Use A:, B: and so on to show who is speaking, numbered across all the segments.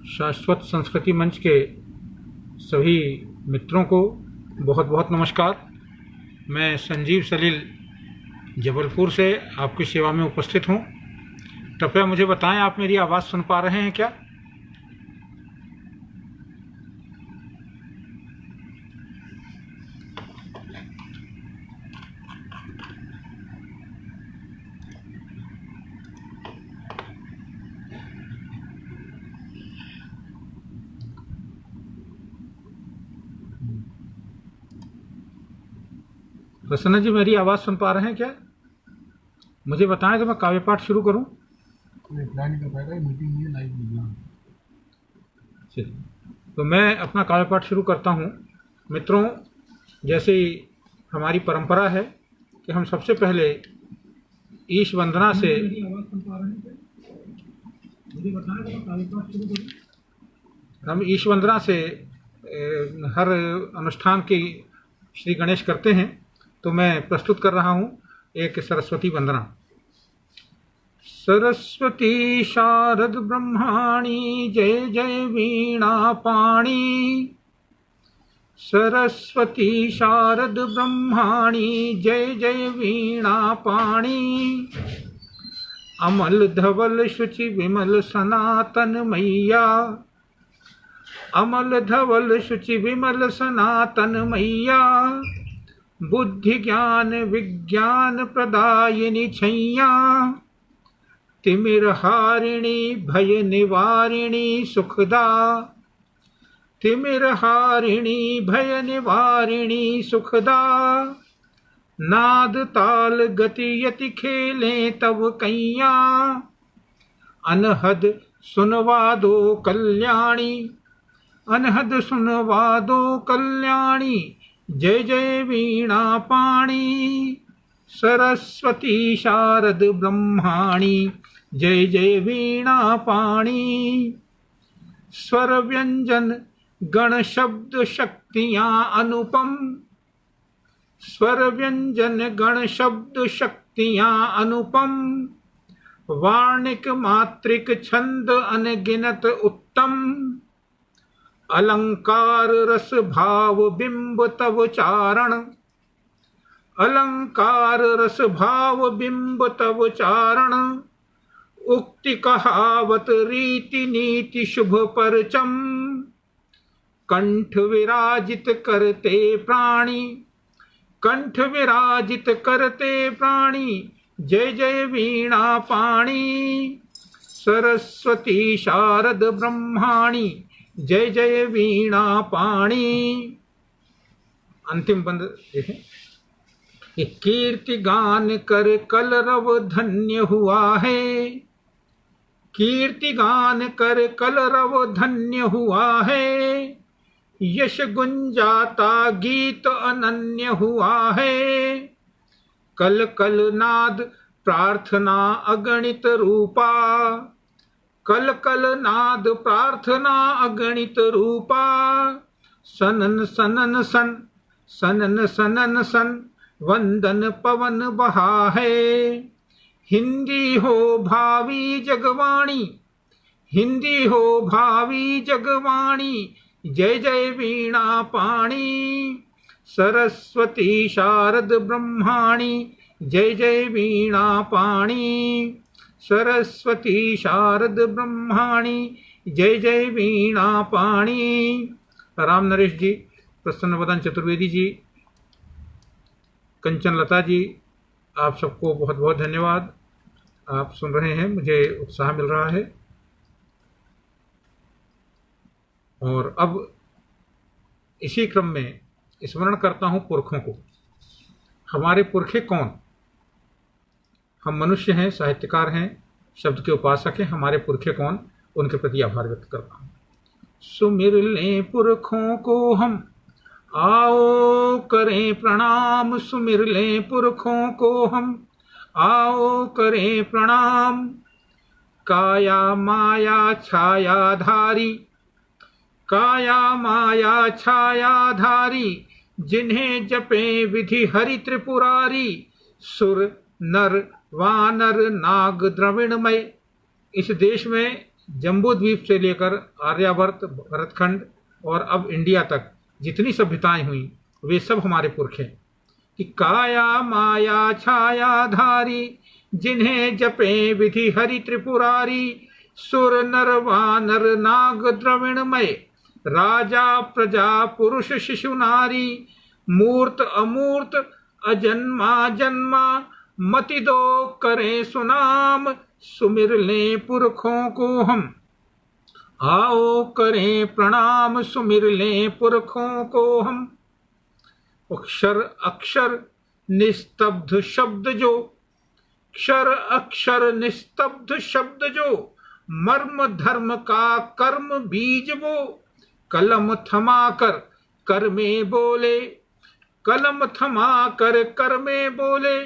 A: शाश्वत संस्कृति मंच के सभी मित्रों को बहुत बहुत नमस्कार। मैं संजीव सलील जबलपुर से आपकी सेवा में उपस्थित हूँ। कृपया मुझे बताएं, आप मेरी आवाज़ सुन पा रहे हैं क्या? प्रसन्न जी, मेरी आवाज़ सुन पा रहे हैं क्या? मुझे बताएं तो मैं काव्य पाठ शुरू करूं। चलिए, तो मैं अपना काव्य पाठ शुरू करता हूं। मित्रों, जैसे हमारी परंपरा है कि हम सबसे पहले ईश वंदना से हम ईश वंदना से हर अनुष्ठान की श्री गणेश करते हैं। तो मैं प्रस्तुत कर रहा हूँ एक सरस्वती वंदना। सरस्वती शारद ब्रह्माणी जय जय वीणा पाणी। सरस्वती शारद ब्रह्माणी जय जय वीणा पाणी। अमल धवल शुचि विमल सनातन मैया। अमल धवल शुचि विमल सनातन मैया। बुद्धि ज्ञान विज्ञान प्रदायिनी छैया। तिमिर हारिणी भय निवारिणी सुखदा। तिमिर हारिणी भय निवारिणी सुखदा। नाद ताल गति यति खेले तब कैया। अनहद सुनवा दो कल्याणी। अनहद सुनवा दो कल्याणी। जय जय वीणा पाणी। सरस्वती शारद ब्रह्माणी जय जय वीणा पाणी। स्वर व्यंजन गण शब्द शक्तियां अनुपम। स्वर व्यंजन गण शब्द शक्तियां अनुपम। वार्णिक मात्रिक छंद अनगिनत उत्तम। अलंकार रस भाव बिंब तव चारण। अलंकार रस भाव बिंब तव चारण। उक्ति कहावत रीति नीति शुभ परचम। कंठ विराजित करते प्राणी। कंठ विराजित करते प्राणी। जय जय वीणा पाणी। सरस्वती शारद ब्रह्माणी जय जय वीणा पाणी। अंतिम बंद देखें। कीर्ति गान कर कलरव धन्य हुआ है। कीर्ति गान कर कलरव धन्य हुआ है। यश गुंजाता गीत अनन्य हुआ है। कल कल नाद प्रार्थना अगणित रूपा। कल कल नाद प्रार्थना अगणित रूपा। सनन सनन सन सनन सनन सन वंदन पवन बहा है। हिंदी हो भावी जगवाणी। हिंदी हो भावी जगवाणी। जय जय वीणा पाणी। सरस्वती शारद ब्रह्माणी जय जय वीणा पाणी। सरस्वती शारद ब्रह्माणी जय जय वीणा पाणी। राम नरेश जी, प्रसन्न वदन चतुर्वेदी जी, कंचन लता जी, आप सबको बहुत बहुत धन्यवाद। आप सुन रहे हैं, मुझे उत्साह मिल रहा है। और अब इसी क्रम में स्मरण करता हूं पुरखों को। हमारे पुरखे कौन? हम मनुष्य हैं, साहित्यकार हैं, शब्द के उपासक हैं। हमारे पुरखे कौन, उनके प्रति आभार व्यक्त करता हूं। सुमिर लें पुरखों को हम, आओ करें प्रणाम। सुमिर लें पुरखों को हम, आओ करें प्रणाम। काया माया छायाधारी। काया माया छायाधारी। जिन्हें जपे विधि हरि त्रिपुरारी। सुर नर वानर नाग द्रविणमय। इस देश में जम्बू द्वीप से लेकर आर्यावर्त, भरतखंड और अब इंडिया तक जितनी सभ्यताएं हुई वे सब हमारे पुरख हैं। कि काया माया छाया धारी जिन्हें जपे विधि हरि त्रिपुरारी, सुर नर वानर नाग द्रविणमय, राजा प्रजा पुरुष शिशु नारी, मूर्त अमूर्त अजन्मा जन्मा, मति दो करें सुनाम, सुमिर लें पुरखों को हम, आओ करें प्रणाम, सुमिर लें पुरखों को हम। अक्षर अक्षर निस्तब्ध शब्द जो, अक्षर अक्षर निस्तब्ध शब्द जो, मर्म धर्म का कर्म बीज वो, कलम थमा कर कर में बोले, कलम थमा कर कर में बोले,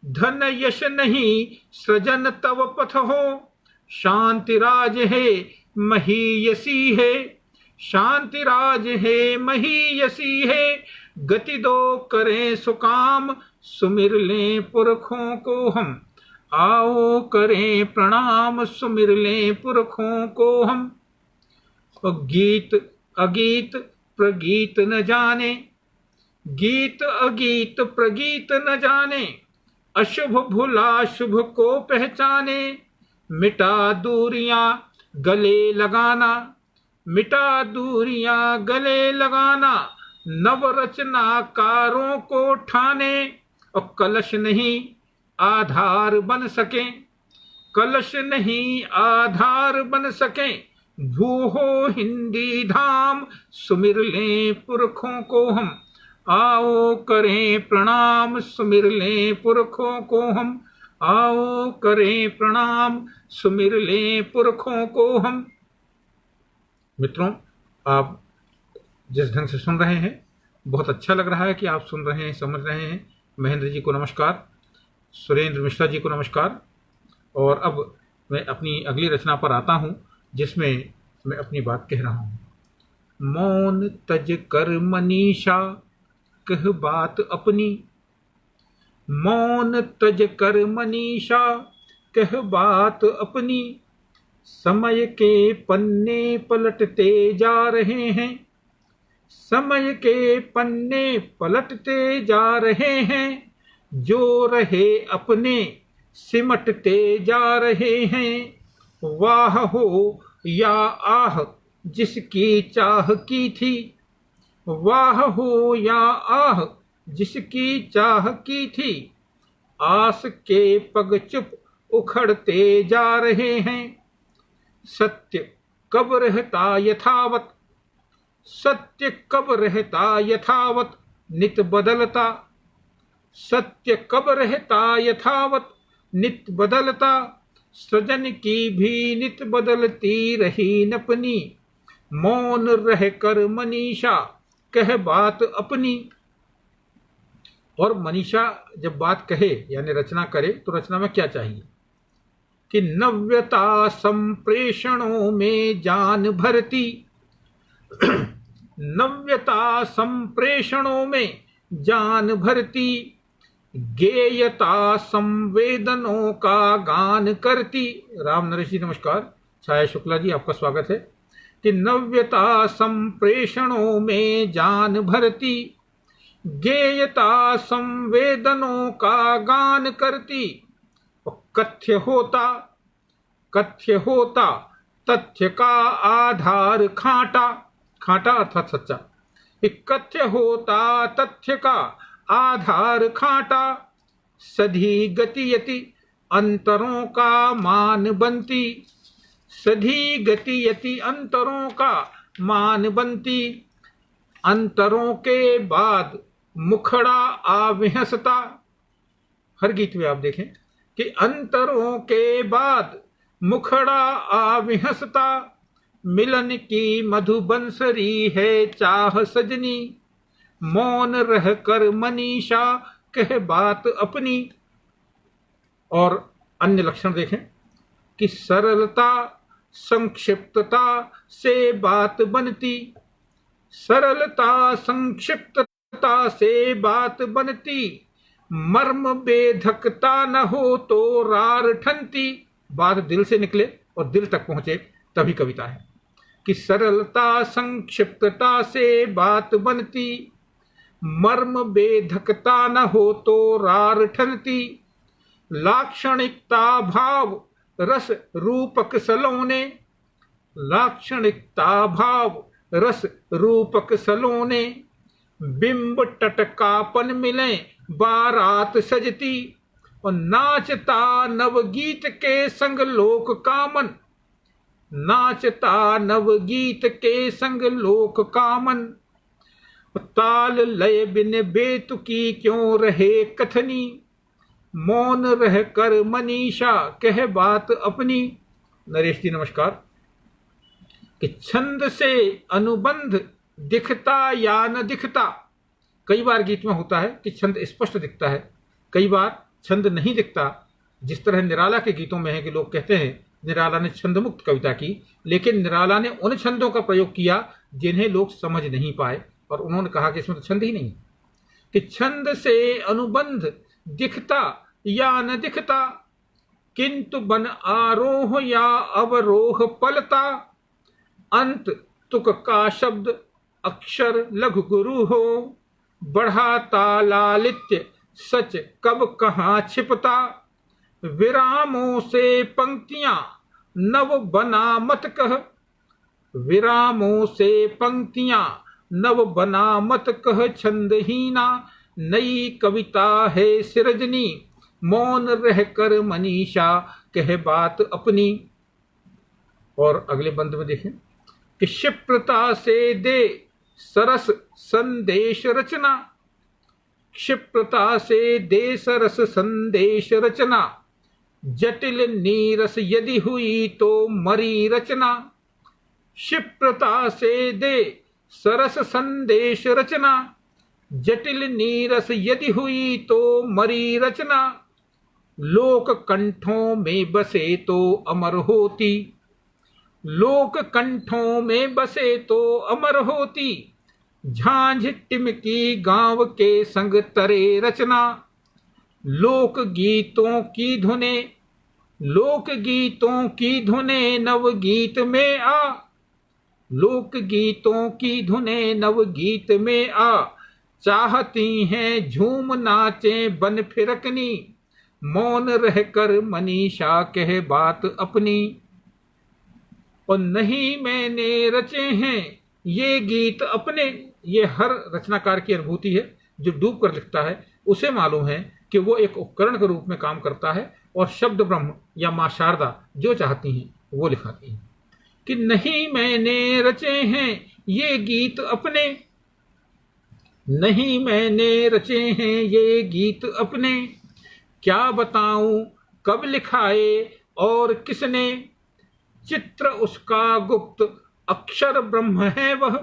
A: धन यश नहीं सृजन तव पथ हो, शांति राज है महीयसी है, शांति राज है महीयसी है, गति दो करें सुकाम, सुमिर लें पुरखों को हम, आओ करें प्रणाम, सुमिर लें पुरखों को हम। गीत अगीत प्रगीत न जाने, गीत अगीत प्रगीत न जाने, अशुभ भुला शुभ को पहचाने, मिटा दूरियां गले लगाना, मिटा दूरियां गले लगाना, नव रचनाकारों को ठाने, और कलश नहीं आधार बन सके, कलश नहीं आधार बन सके, भू हो हिंदी धाम, सुमिर लें पुरखों को हम, आओ करें प्रणाम, सुमिर लें पुरखों को हम, आओ करें प्रणाम, सुमिर लें पुरखों को हम। मित्रों, आप जिस ढंग से सुन रहे हैं बहुत अच्छा लग रहा है कि आप सुन रहे हैं, समझ रहे हैं। महेंद्र जी को नमस्कार, सुरेंद्र मिश्रा जी को नमस्कार। और अब मैं अपनी अगली रचना पर आता हूं जिसमें मैं अपनी बात कह रहा हूं। मौन तज कर मनीषा कह बात अपनी, मौन तज कर मनीषा कह बात अपनी, समय के पन्ने पलटते जा रहे हैं, समय के पन्ने पलटते जा रहे हैं, जो रहे अपने सिमटते जा रहे हैं, वाह हो या आह जिसकी चाह की थी, वाह हो या आह जिसकी चाह की थी, आस के पग चुप उखड़ते जा रहे हैं, सत्य कब रहता यथावत, सत्य कब रहता यथावत नित बदलता, सत्य कब रहता यथावत नित बदलता, सृजन की भी नित बदलती रही नपनी, मौन रह कर मनीषा कह बात अपनी। और मनीषा जब बात कहे यानी रचना करे तो रचना में क्या चाहिए कि नव्यता संप्रेषणों में जान भरती, नव्यता संप्रेषणों में जान भरती, गेयता संवेदनों का गान करती। राम नरेश जी नमस्कार, छाया शुक्ला जी आपका स्वागत है। कि नव्यता संप्रेषणों में जान भरती, गेयता संवेदनों का गान करती, कथ्य होता, कथ्य होता तथ्य का आधार खाटा, खाटा अर्थात सच्चा, कथ्य होता तथ्य का आधार खाटा, सधी गतियति अंतरों का मान बनती, सधी गतियति अंतरों का मान बनती, अंतरों के बाद मुखड़ा आविहसता। हर गीत में आप देखें कि अंतरों के बाद मुखड़ा आविहसता, मिलन की मधुबंसरी है चाह सजनी, मौन रह कर मनीषा कह बात अपनी। और अन्य लक्षण देखें कि सरलता संक्षिप्तता से बात बनती, सरलता संक्षिप्तता से बात बनती, मर्म बेधकता न हो तो रार ठनती, बात दिल से निकले और दिल तक पहुंचे तभी कविता है। कि सरलता संक्षिप्तता से बात बनती, मर्म बेधकता न हो तो रार ठनती। लाक्षणिकता भाव रस रूपक सलोने, लाक्षणिकता भाव रस रूपक सलोने। बिंब टटकापन मिले बारात सजती, और नाचता नवगीत के संग लोक कामन, नाचता नवगीत के संग लोक कामन। ताल लय बिन बेतुकी क्यों रहे कथनी, मौन रह कर मनीषा कह बात अपनी। नरेश जी नमस्कार। कि छंद से अनुबंध दिखता या न दिखता, कई बार गीत में होता है कि छंद स्पष्ट दिखता है, कई बार छंद नहीं दिखता। जिस तरह निराला के गीतों में है कि लोग कहते हैं निराला ने छंद मुक्त कविता की, लेकिन निराला ने उन छंदों का प्रयोग किया जिन्हें लोग समझ नहीं पाए, और उन्होंने कहा कि इसमें तो छंद ही नहीं। कि छंद से अनुबंध दिखता या न दिखता, किंतु बन आरोह या अवरोह पलता। अंत तुक का शब्द अक्षर लघु गुरु हो, बढ़ाता लालित्य सच कब कहाँ छिपता। विरामों से पंक्तियां नव बना मत कह, विरामों से पंक्तियां नव बना मत कह। छंदहीना नई कविता है सृजनी, मौन रह कर मनीषा कह बात अपनी। और अगले बंद में देखें कि क्षिप्रता से दे सरस संदेश रचना, क्षिप्रता से दे सरस संदेश रचना। जटिल नीरस यदि हुई तो मरी रचना, क्षिप्रता से दे सरस संदेश रचना। जटिल नीरस यदि हुई तो मरी रचना। लोक कंठों में बसे तो अमर होती, लोक कंठों में बसे तो अमर होती। झांझ टिमकी गांव के संग तरे रचना। लोक गीतों की धुने, लोक गीतों की धुने नवगीत में आ, लोक गीतों की धुने नवगीत में आ। चाहती हैं झूम नाचे बन फिरकनी, मौन रह कर मनीषा कह बात अपनी। और नहीं मैंने रचे हैं ये गीत अपने, ये हर रचनाकार की अनुभूति है। जो डूब कर लिखता है उसे मालूम है कि वो एक उपकरण के रूप में काम करता है, और शब्द ब्रह्म या मां शारदा जो चाहती हैं वो लिखाती हैं। कि नहीं मैंने रचे हैं ये गीत अपने, नहीं मैंने रचे हैं ये गीत अपने। क्या बताऊं कब लिखाए और किसने, चित्र उसका गुप्त अक्षर ब्रह्म है वह,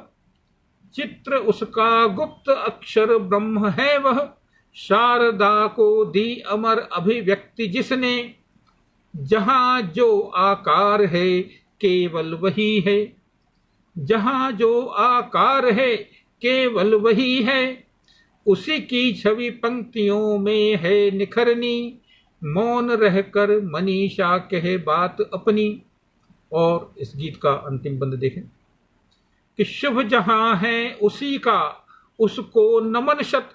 A: चित्र उसका गुप्त अक्षर ब्रह्म है वह। शारदा को दी अमर अभिव्यक्ति जिसने, जहां जो आकार है केवल वही है, जहां जो आकार है केवल वही है। उसी की छवि पंक्तियों में है निखरनी, मौन रहकर मनीषा कहे बात अपनी। और इस गीत का अंतिम बंद देखें कि शुभ जहां है उसी का उसको नमन शत,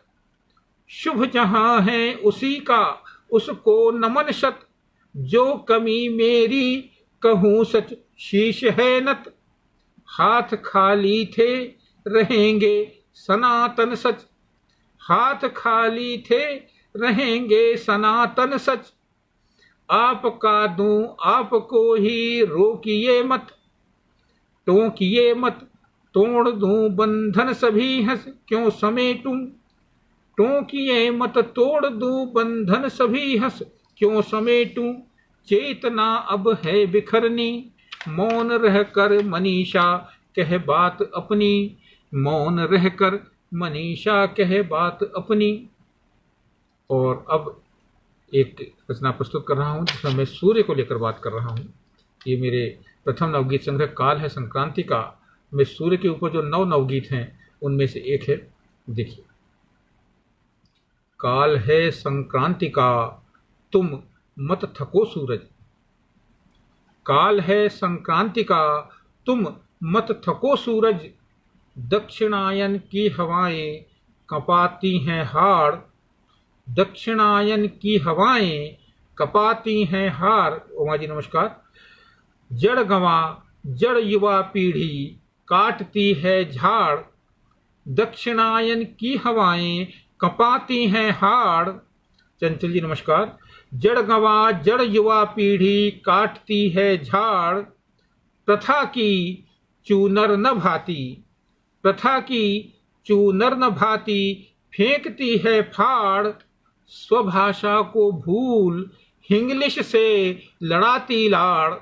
A: शुभ जहां है उसी का उसको नमन शत। जो कमी मेरी कहूं सच शीश है नत, हाथ खाली थे रहेंगे सनातन सच, हाथ खाली थे रहेंगे सनातन सच। आपका दूं आपको ही रोकिए मत, टोकिए मत। तोड़ दूं बंधन सभी हंस क्यों समेटूं, टोकिए मत तोड़ दूं बंधन सभी हंस क्यों समेटूं। चेतना अब है बिखरनी, मौन रहकर मनीषा कह बात अपनी, मौन रहकर मनीषा कह बात अपनी। और अब एक रचना प्रस्तुत कर रहा हूं जिसमें मैं सूर्य को लेकर बात कर रहा हूं। ये मेरे प्रथम नवगीत संग्रह काल है संक्रांति का। मैं सूर्य के ऊपर जो नवगीत हैं उनमें से एक है, देखिए। काल है संक्रांति का तुम मत थको सूरज, काल है संक्रांति का, तुम मत थको सूरज। दक्षिणायन की हवाएं कपाती हैं हाड़, दक्षिणायन की हवाएं कपाती हैं हार। उमा जी नमस्कार। जड़ गंवा जड़ युवा पीढ़ी काटती है झाड़, दक्षिणायन की हवाएं कपाती हैं हाड़। चंचल जी नमस्कार। जड़ गंवा जड़ युवा पीढ़ी काटती है झाड़, प्रथा की चूनर न भाती, प्रथा की चूनर न भाती फेंकती है फाड़। स्वभाषा को भूल इंग्लिश से लड़ाती लाड़,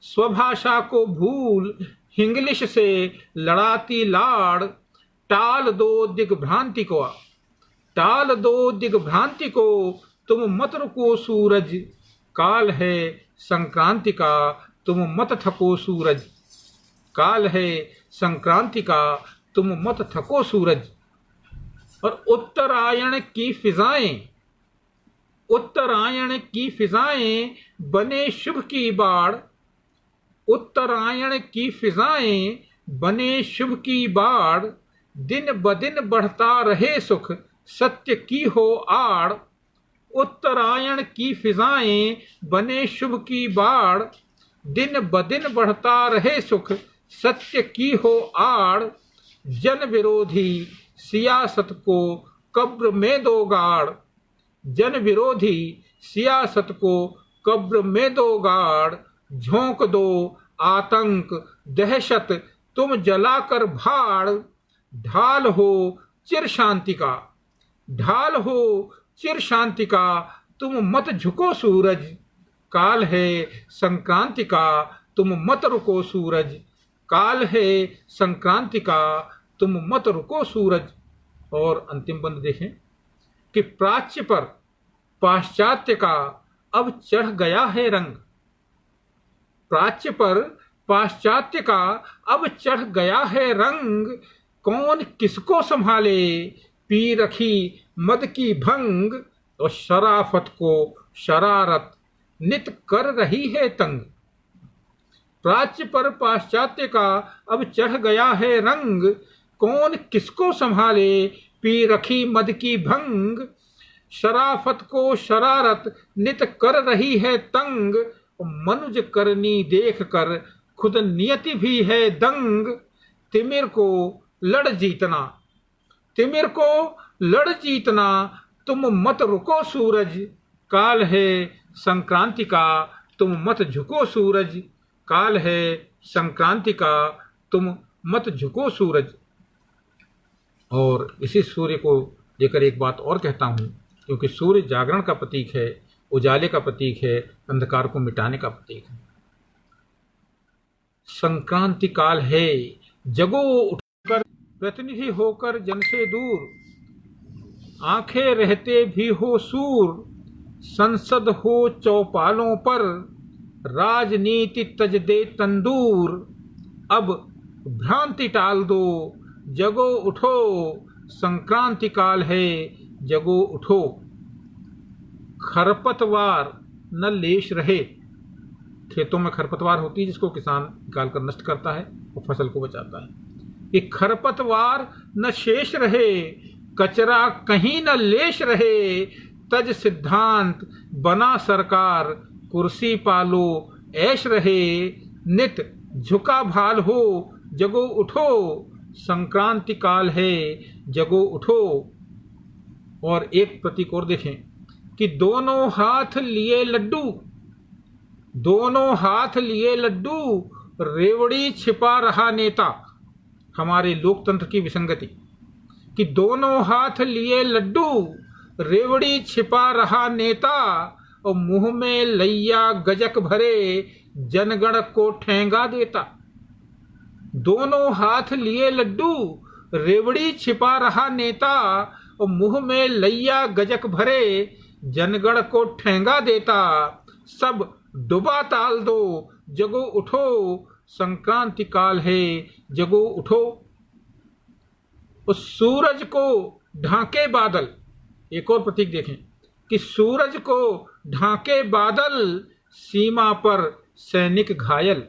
A: स्वभाषा को भूल इंग्लिश से लड़ाती लाड़। टाल दो दिग्भ्रांति को, टाल दो दिग्भ्रांति को, तुम मत रुको सूरज। काल है संक्रांति का, तुम मत थको सूरज। काल है संक्रांति का, तुम मत थको सूरज। और उत्तरायण की फिजाएं, उत्तरायण की फिजाएं बने शुभ की बाड़, उत्तरायण की फिजाएं बने शुभ की बाड़। दिन ब दिन बढ़ता रहे सुख सत्य की हो आड़, उत्तरायण की फिजाएं बने शुभ की बाड़। दिन ब दिन बढ़ता रहे सुख सत्य की हो आड़। जन विरोधी सियासत को कब्र में दो गाड़, जन विरोधी सियासत को कब्र में दो गाड़। झोंक दो आतंक दहशत तुम जलाकर भाड़, ढाल हो चिर शांति का, ढाल हो चिर शांति का, तुम मत झुको सूरज। काल है संक्रांति का, तुम मत रुको सूरज। काल है संक्रांति का, तुम मत रुको सूरज। और अंतिम बंद देखें कि प्राच्य पर पाश्चात्य का अब चढ़ गया है रंग, प्राच्य पर पाश्चात्य का अब चढ़ गया है रंग। कौन किसको संभाले पी रखी मद की भंग, और शराफत को शरारत नित कर रही है तंग। प्राच्य पर पाश्चात्य का अब चढ़ गया है रंग, कौन किसको संभाले पी रखी मद की भंग। शराफत को शरारत नित कर रही है तंग, मनुज करनी देख कर खुद नियति भी है दंग। तिमिर को लड़ जीतना, तिमिर को लड़ जीतना, तुम मत रुको सूरज। काल है संक्रांति का, तुम मत झुको सूरज। काल है संक्रांति का, तुम मत झुको सूरज। और इसी सूर्य को लेकर एक बात और कहता हूँ, क्योंकि सूर्य जागरण का प्रतीक है, उजाले का प्रतीक है, अंधकार को मिटाने का प्रतीक है। संक्रांति काल है जगो उठकर, प्रतिनिधि होकर जन से दूर, आंखें रहते भी हो सूर। संसद हो चौपालों पर, राजनीति तज दे तंदूर। अब भ्रांति टाल दो, जगो उठो, संक्रांति काल है जगो उठो। खरपतवार न लेश रहे, खेतों में खरपतवार होती है जिसको किसान निकाल कर नष्ट करता है और फसल को बचाता है। कि खरपतवार न शेष रहे, कचरा कहीं न लेश रहे। तज सिद्धांत बना सरकार, कुर्सी पालो ऐश रहे। नित झुका भाल हो, जगो उठो, संक्रांति काल है जगो उठो। और एक प्रतीक और देखें कि दोनों हाथ लिए लड्डू, दोनों हाथ लिए लड्डू, रेवड़ी छिपा रहा नेता। हमारे लोकतंत्र की विसंगति कि दोनों हाथ लिए लड्डू, रेवड़ी छिपा रहा नेता। और मुंह में लैया गजक भरे, जनगण को ठेंगा देता। दोनों हाथ लिए लड्डू, रेवड़ी छिपा रहा नेता। और मुंह में लैया गजक भरे, जनगण को ठेंगा देता। सब डुबा ताल दो, जगो उठो, संक्रांति काल है जगो उठो। उस सूरज को ढांके बादल, एक और प्रतीक देखें कि सूरज को ढांके बादल, सीमा पर सैनिक घायल,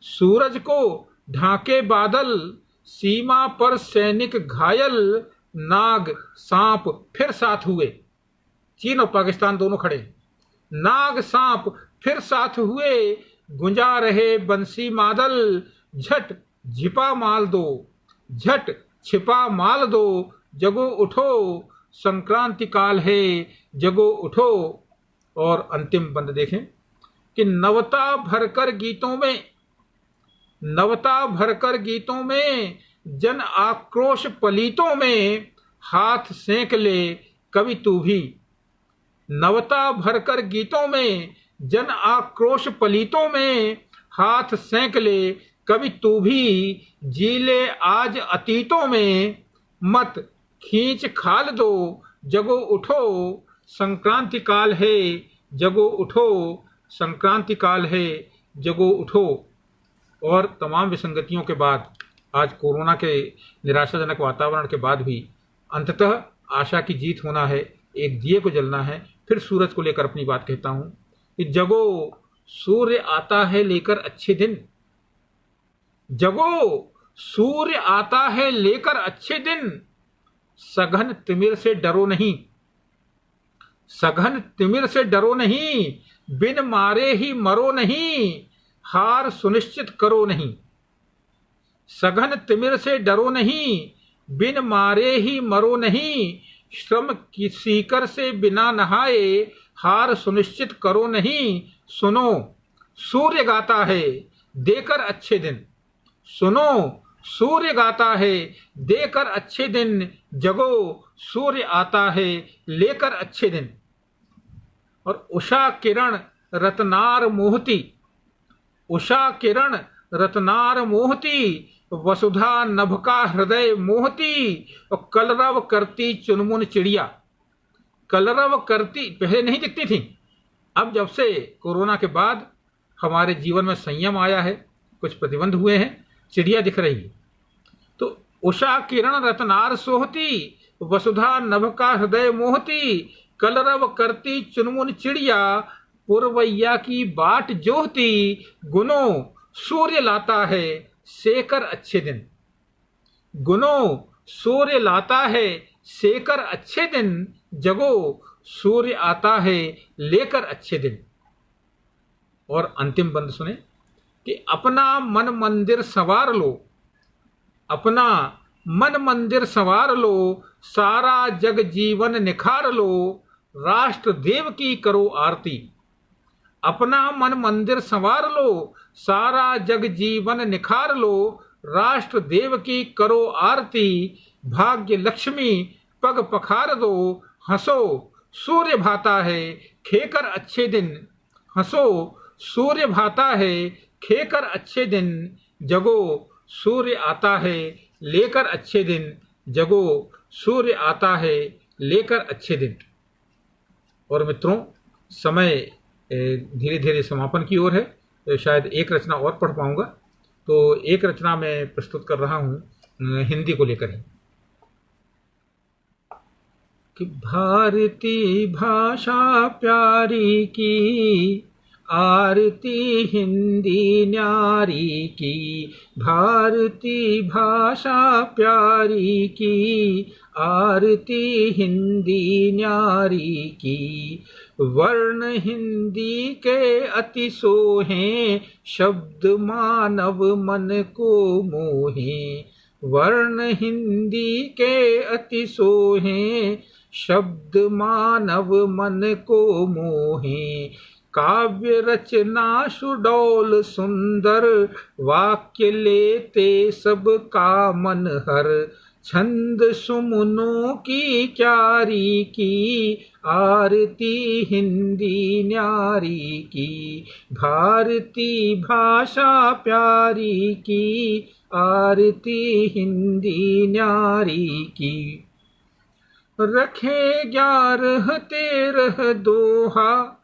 A: सूरज को ढाके बादल, सीमा पर सैनिक घायल, नाग सांप फिर साथ हुए। चीन और पाकिस्तान दोनों खड़े। नाग सांप फिर साथ हुए, गुंजा रहे बंसी मादल, झट छिपा माल दो, झट छिपा माल दो, जगो उठो संक्रांति काल है, जगो उठो। और अंतिम बंद देखें कि नवता भरकर गीतों में, नवता भरकर गीतों में, जन आक्रोश पलीतों में, हाथ सेंक ले कवि तू भी। नवता भरकर गीतों में, जन आक्रोश पलीतों में, हाथ सेंक ले कवि तू भी। जी ले आज अतीतों में, मत खींच खाल दो, जगो उठो संक्रांति काल है, जगो उठो संक्रांति काल है, जगो उठो। और तमाम विसंगतियों के बाद, आज कोरोना के निराशाजनक वातावरण के बाद भी अंततः आशा की जीत होना है, एक दिए को जलना है। फिर सूरज को लेकर अपनी बात कहता हूं कि जगो सूर्य आता है लेकर अच्छे दिन, जगो सूर्य आता है लेकर अच्छे दिन, सघन तिमिर से डरो नहीं, सघन तिमिर से डरो नहीं, बिन मारे ही मरो नहीं, हार सुनिश्चित करो नहीं। सघन तिमिर से डरो नहीं, बिन मारे ही मरो नहीं, श्रम की सीकर से बिना नहाए, हार सुनिश्चित करो नहीं। सुनो सूर्य गाता है देकर अच्छे दिन, सुनो सूर्य गाता है देकर अच्छे दिन, जगो सूर्य आता है लेकर अच्छे दिन। और उषा किरण रत्नार मोहती, उषा किरण रत्नार मोहती, वसुधा नभ का हृदय मोहती, और कलरव करती चुनमुन चिड़िया। कलरव करती पहले नहीं दिखती थी, अब जब से कोरोना के बाद हमारे जीवन में संयम आया है, कुछ प्रतिबंध हुए हैं, चिड़िया दिख रही है। तो उषा किरण रत्नार सोहती, वसुधा नभ का हृदय मोहती, कलरव करती चुनमुन चिड़िया, पुरवैया की बाट जोहती, गुनो सूर्य लाता है सेकर अच्छे दिन, गुनो सूर्य लाता है सेकर अच्छे दिन, जगो सूर्य आता है लेकर अच्छे दिन। और अंतिम बंद सुने कि अपना मन मंदिर संवार लो, अपना मन मंदिर संवार लो, सारा जग जीवन निखार लो, राष्ट्र देव की करो आरती। अपना मन मंदिर संवार लो, सारा जग जीवन निखार लो, राष्ट्र देव की करो आरती, भाग्य लक्ष्मी पग पखार दो, हंसो सूर्य भाता है खेकर अच्छे दिन, हंसो सूर्य भाता है खेकर अच्छे दिन, जगो सूर्य आता है लेकर अच्छे दिन, जगो सूर्य आता है लेकर अच्छे दिन। और मित्रों, समय धीरे धीरे समापन की ओर है, तो शायद एक रचना और पढ़ पाऊंगा, तो एक रचना मैं प्रस्तुत कर रहा हूं हिंदी को लेकर ही कि भारतीय भाषा प्यारी की, आरती हिंदी न्यारी की, भारतीय भाषा प्यारी की, आरती हिंदी न्यारी की, वर्ण हिंदी के अति सोहें, शब्द मानव मन को मोहें, वर्ण हिंदी के अति सोहें, शब्द मानव मन को मोहें, काव्य रचना सुडौल सुंदर, वाक्य लेते सब का मन हर, छंद सुमनों की क्यारी की, आरती हिंदी न्यारी की, भारतीय भाषा प्यारी की, आरती हिंदी न्यारी की, रखे 11 13 दोहा,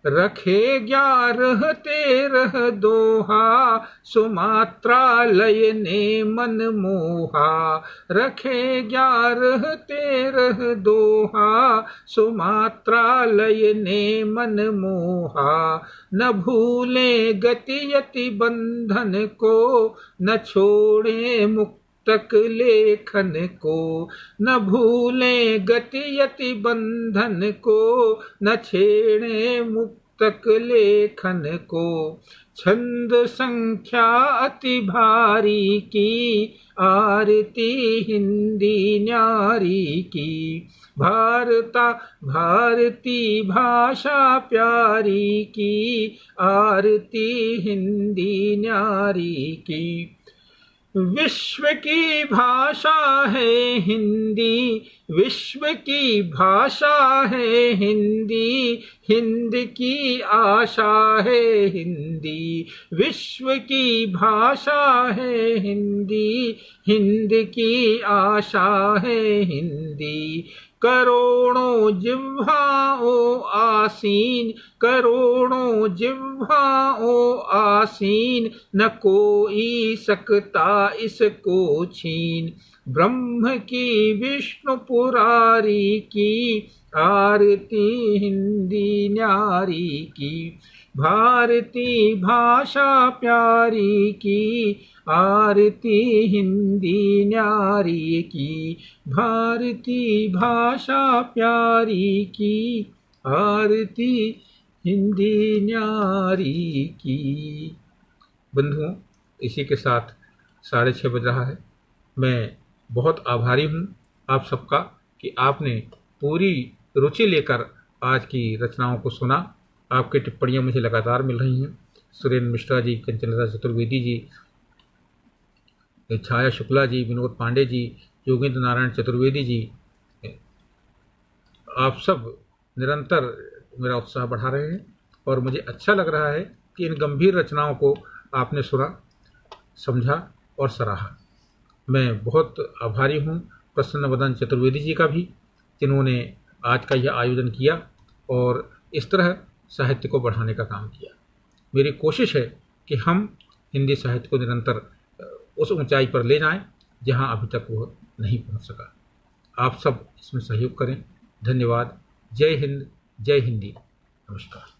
A: रखे 11 13 दोहा, सुमात्रा लय ने मन मोहा। रखे 11 13 दोहा, सुमात्रा लय ने मन मोहा। न भूले गति यति बंधन को, न छोड़े मुक्तक लेखन को। न भूले गति यति बंधन को, न छेड़े मुक्तक लेखन को। छंद संख्या अति भारी की, आरती हिंदी न्यारी की। भारती भाषा प्यारी की, आरती हिंदी न्यारी की। विश्व की भाषा है हिंदी, विश्व की भाषा है हिंदी। हिंद की आशा है हिंदी, विश्व की भाषा है हिंदी। हिंद की आशा है हिंदी। करोड़ों जिह्वाओं आसीन, करोड़ों जिह्वाओं आसीन। न कोई सकता इसको छीन। ब्रह्म की विष्णु पुरारी की, आरती हिंदी न्यारी की। भारती भाषा प्यारी की, आरती हिंदी न्यारी की। भारती भाषा प्यारी की, आरती हिंदी न्यारी की। बंधुओं, इसी के साथ 6:30 बज रहा है। मैं बहुत आभारी हूँ आप सबका कि आपने पूरी रुचि लेकर आज की रचनाओं को सुना। आपकी टिप्पणियाँ मुझे लगातार मिल रही हैं। सुरेंद्र मिश्रा जी, कंचनलता चतुर्वेदी जी, छाया शुक्ला जी, विनोद पांडे जी, योगेंद्र नारायण चतुर्वेदी जी, आप सब निरंतर मेरा उत्साह बढ़ा रहे हैं और मुझे अच्छा लग रहा है कि इन गंभीर रचनाओं को आपने सुना, समझा और सराहा। मैं बहुत आभारी हूँ प्रसन्न वदन चतुर्वेदी जी का भी, जिन्होंने आज का यह आयोजन किया और इस तरह साहित्य को बढ़ाने का काम किया। मेरी कोशिश है कि हम हिंदी साहित्य को निरंतर उस ऊंचाई पर ले जाएं जहां अभी तक वो नहीं पहुंच सका। आप सब इसमें सहयोग करें। धन्यवाद। जय हिंद, जय हिंदी। नमस्कार।